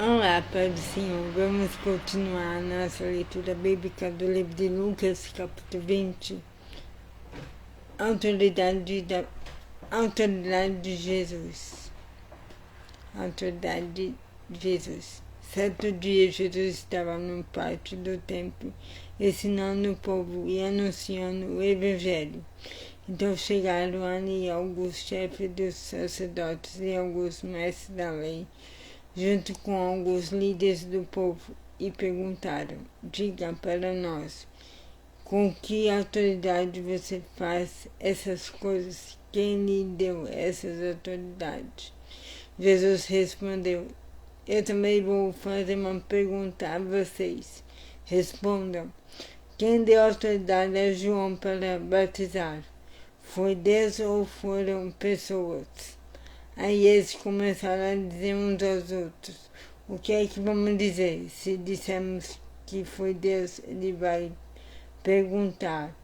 Olá, Pai do Senhor. Vamos continuar a nossa leitura bíblica do livro de Lucas, capítulo 20. Autoridade de Jesus. Autoridade de Jesus. Certo dia, Jesus estava no pátio do templo, ensinando o povo e anunciando o Evangelho. Então chegaram ali alguns chefes dos sacerdotes e alguns mestres da lei, junto com alguns líderes do povo, e perguntaram: diga para nós, com que autoridade você faz essas coisas? Quem lhe deu essas autoridades? Jesus respondeu: eu também vou fazer uma pergunta a vocês. Respondam: quem deu autoridade a João para batizar? Foi Deus ou foram pessoas? Aí eles começaram a dizer uns aos outros: o que é que vamos dizer? Se dissermos que foi Deus, ele vai perguntar: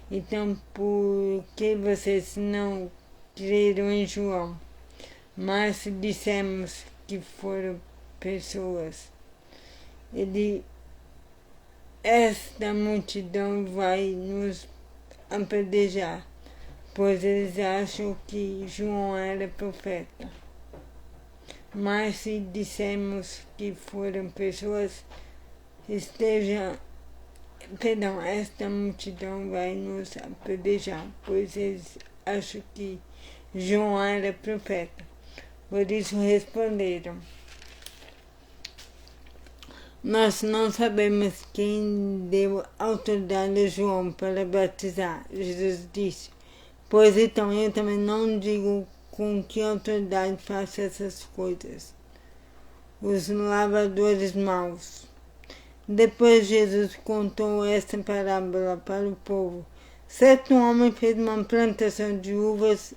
então por que vocês não creram em João? Mas se dissermos que foram pessoas, esta multidão vai nos apedrejar, pois eles acham que João era profeta. Mas se dissermos que foram pessoas, esta multidão vai nos apedrejar, pois eles acham que João era profeta. Por isso responderam: nós não sabemos quem deu autoridade a João para batizar. Jesus disse: pois então eu também não digo com que autoridade faço essas coisas. Os lavradores maus. Depois Jesus contou esta parábola para o povo. Certo homem fez uma plantação de uvas,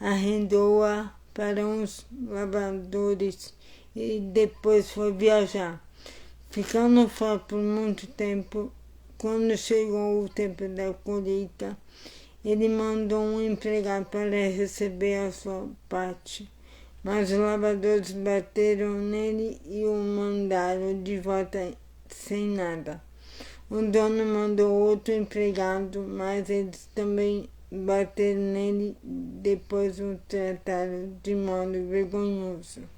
arrendou-a para uns lavradores e depois foi viajar. Ficando fora por muito tempo, quando chegou o tempo da colheita, ele mandou um empregado para receber a sua parte. Mas os lavradores bateram nele e o mandaram de volta sem nada. O dono mandou outro empregado, mas eles também bateram nele, depois o trataram de modo vergonhoso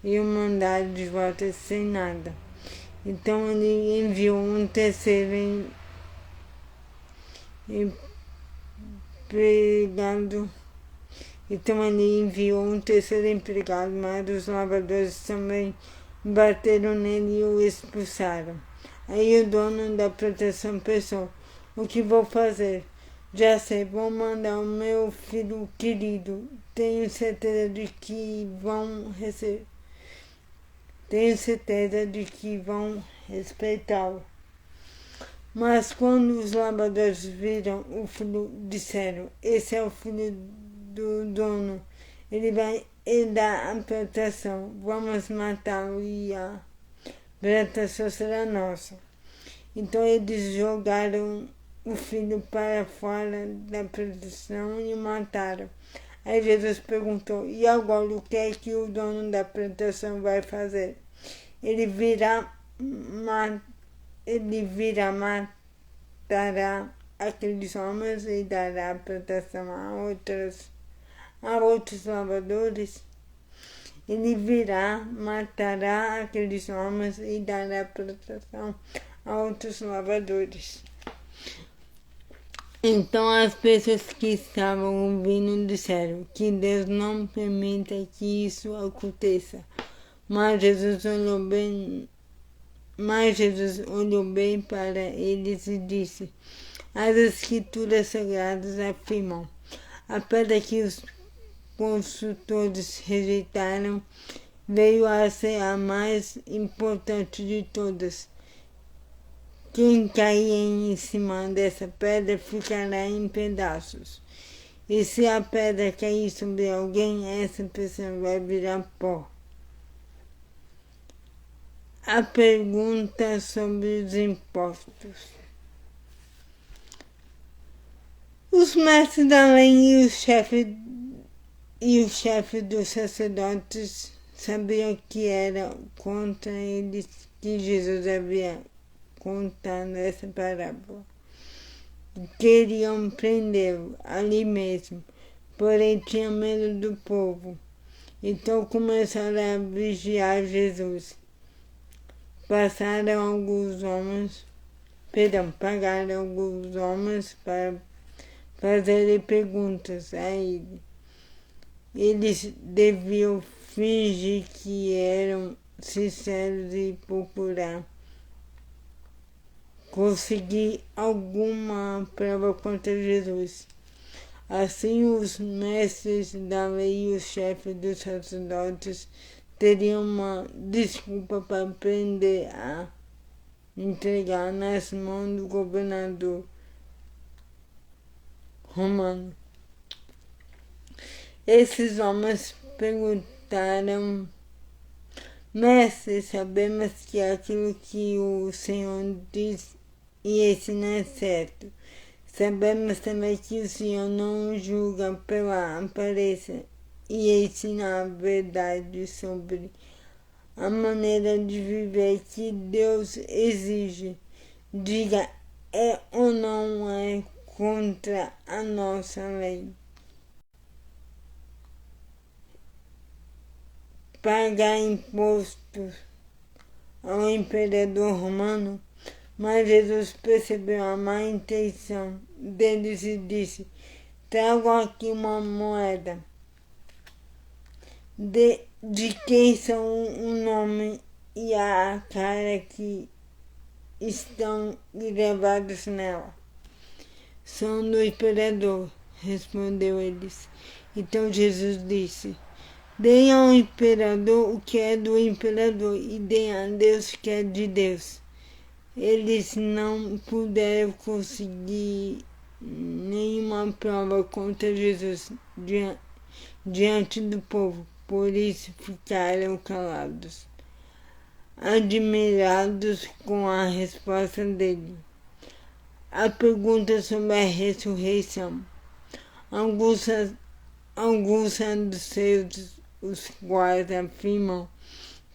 e o mandaram de volta sem nada. Então ele enviou um terceiro empregado. Mas os lavradores também bateram nele e o expulsaram. Aí o dono da plantação pensou: o que vou fazer? Já sei, vou mandar o meu filho querido. Tenho certeza de que vão respeitá-lo. Mas quando os lavradores viram o filho, disseram: esse é o filho do dono, ele vai herdar a plantação, vamos matá-lo e a plantação será nossa. Então eles jogaram o filho para fora da plantação e o mataram. Aí Jesus perguntou: e agora o que é que o dono da plantação vai fazer? Ele matará aqueles homens e dará a plantação a outros lavradores. Matará aqueles homens e dará a plantação a outros lavradores. Então as pessoas que estavam ouvindo disseram: que Deus não permita que isso aconteça. Mas Jesus olhou bem para eles e disse: as Escrituras Sagradas afirmam: a pedra que os construtores rejeitaram veio a ser a mais importante de todas. Quem cair em cima dessa pedra ficará em pedaços. E se a pedra cair sobre alguém, essa pessoa vai virar pó. A pergunta sobre os impostos. Os mestres da lei e os chefes dos sacerdotes sabiam que era contra eles que Jesus havia contado essa parábola. Queriam prendê-lo ali mesmo, porém tinham medo do povo. Então começaram a vigiar Jesus. Pagaram alguns homens para fazerem perguntas a ele. Eles deviam fingir que eram sinceros e procurar conseguir alguma prova contra Jesus. Assim, os mestres da lei e os chefes dos sacerdotes teriam uma desculpa para prender a entregar nas mãos do governador romano. Esses homens perguntaram: Mestre, sabemos que aquilo que o Senhor diz e ensina é certo. Sabemos também que o Senhor não julga pela aparência e ensina a verdade sobre a maneira de viver que Deus exige. Diga, é ou não é contra a nossa lei pagar impostos ao imperador romano? Mas Jesus percebeu a má intenção deles e disse: Trago aqui uma moeda. De quem são o nome e a cara que estão gravados nela? São do imperador, respondeu eles. Então Jesus disse: Deem ao imperador o que é do imperador e deem a Deus o que é de Deus. Eles não puderam conseguir nenhuma prova contra Jesus diante do povo, por isso ficaram calados, admirados com a resposta dele. A pergunta sobre a ressurreição. Alguns saduceus, os quais afirmam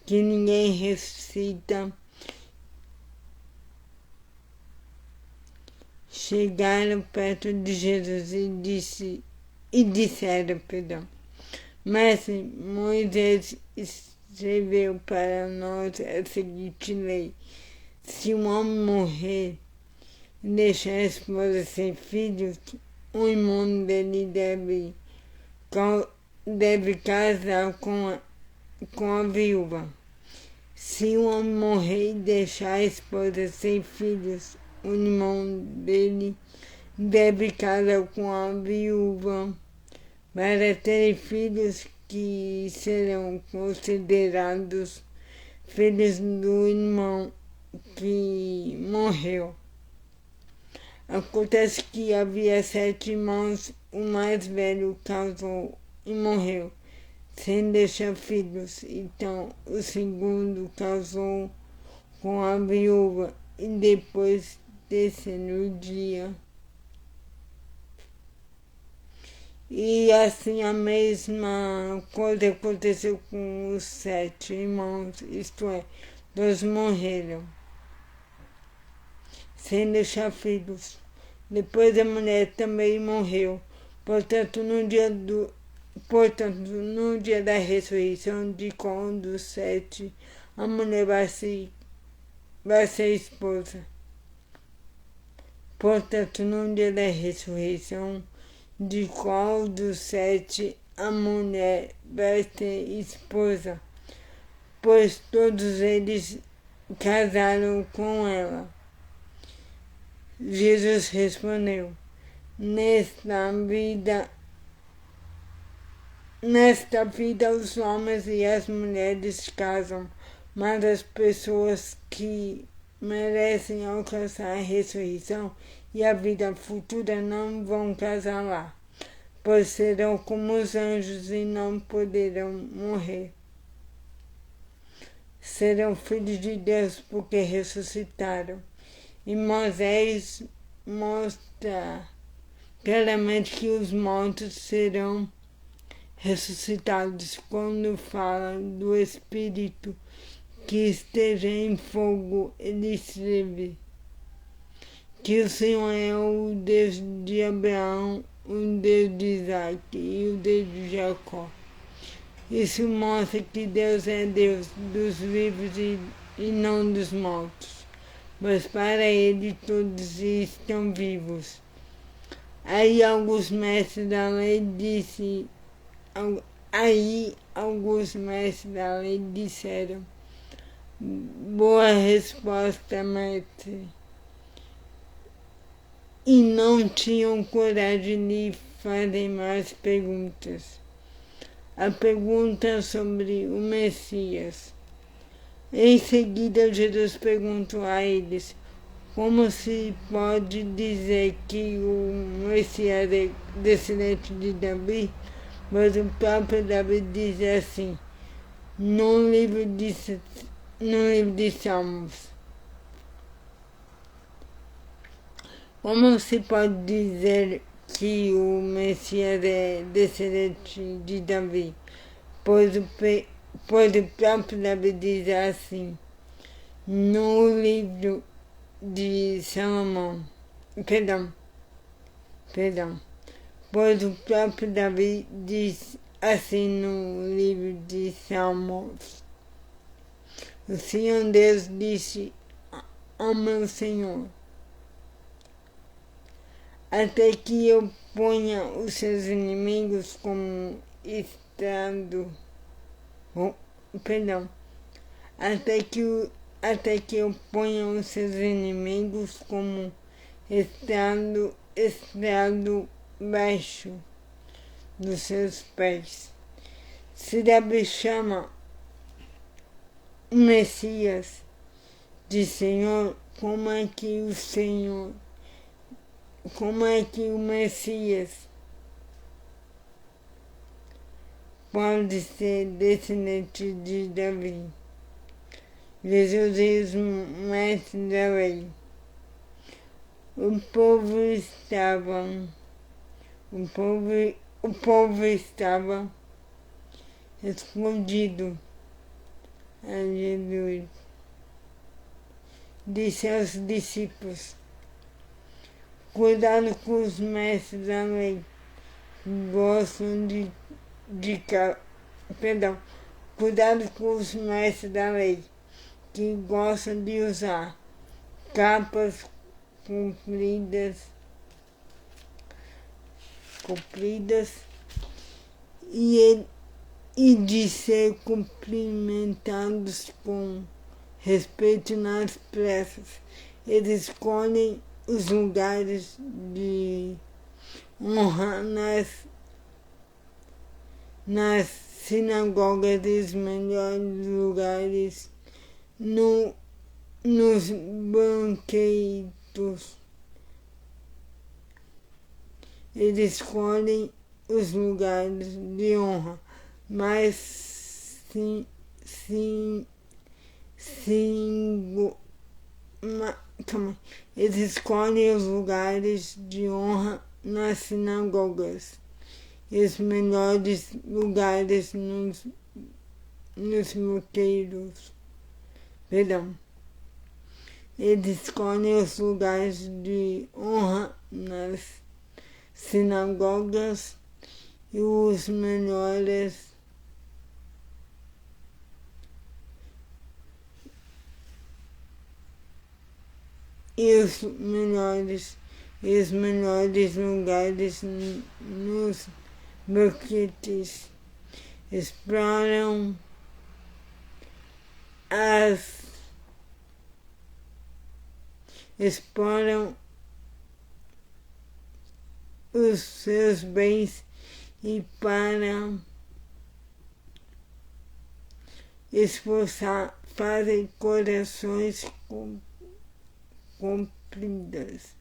que ninguém ressuscita, chegaram perto de Jesus e disseram, Mestre, Moisés escreveu para nós a seguinte lei: se um homem morrer e deixar a esposa sem filhos, o irmão dele deve casar com a viúva. Se um homem morrer e deixar a esposa sem filhos, o irmão dele deve casar com a viúva para terem filhos que serão considerados filhos do irmão que morreu. Acontece que havia 7 irmãos, o mais velho casou e morreu, sem deixar filhos. Então o segundo casou com a viúva e depois terceiro dia. E assim a mesma coisa aconteceu com os 7 irmãos, isto é, 2 morreram, sem deixar filhos. Depois a mulher também morreu. Portanto, no dia da ressurreição de qual um dos 7 a mulher vai ser esposa. Portanto, no dia da ressurreição de qual dos 7 a mulher vai ser esposa, pois todos eles casaram com ela. Jesus respondeu: Nesta vida os homens e as mulheres casam, mas as pessoas que merecem alcançar a ressurreição e a vida futura não vão casar lá, pois serão como os anjos e não poderão morrer. Serão filhos de Deus porque ressuscitaram. E Moisés mostra claramente que os mortos serão ressuscitados quando fala do Espírito que esteja em fogo. Ele escreve que o Senhor é o Deus de Abraão, o Deus de Isaac e o Deus de Jacó. Isso mostra que Deus é Deus dos vivos e não dos mortos, mas para ele todos estão vivos. Aí alguns mestres da lei disseram: boa resposta, mestre. E não tinham coragem de fazer mais perguntas. A pergunta sobre o Messias. Em seguida, Jesus perguntou a eles: como se pode dizer que o Messias é descendente de Davi? Mas o próprio Davi diz assim, no livro de Salmos. Como se pode dizer que o Messias é descendente de Davi? Pois o próprio Davi diz assim, no livro de Salomão. Perdão. Pois o próprio Davi diz assim no livro de Salmos. O Senhor Deus disse ao meu Senhor: até que eu ponha os seus inimigos como estrado. Até que eu ponha os seus inimigos como estrado baixo dos seus pés. Se Davi chama o Messias de Senhor, como é que o Messias pode ser descendente de Davi? Jesus e os mestres da lei. O povo estava escondido a Jesus. Disse aos discípulos: cuidado com os mestres da lei, que gostam cuidado com os mestres da lei, que gostam de usar capas compridas e de ser cumprimentados com respeito nas pressas. Eles escolhem os lugares de honra nas sinagogas, os melhores lugares, nos banquetes. Eles escolhem os lugares de honra, mas eles escolhem os lugares de honra nas sinagogas, os melhores lugares nos banqueiros. Eles escolhem os lugares de honra nas sinagogas e os melhores lugares nos banquetes. Exploram os seus bens e para esforçar fazem orações compridas.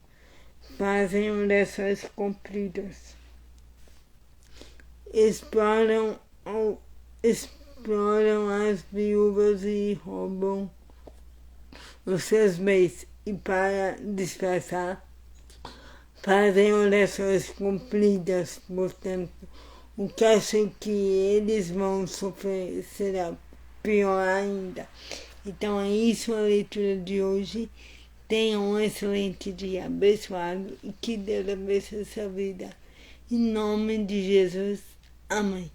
Exploram as viúvas e roubam os seus bens, e para disfarçar fazem orações cumpridas, portanto, o que acho que eles vão sofrer será pior ainda. Então é isso a leitura de hoje. Tenham um excelente dia abençoado e que Deus abençoe a sua vida. Em nome de Jesus. Amém.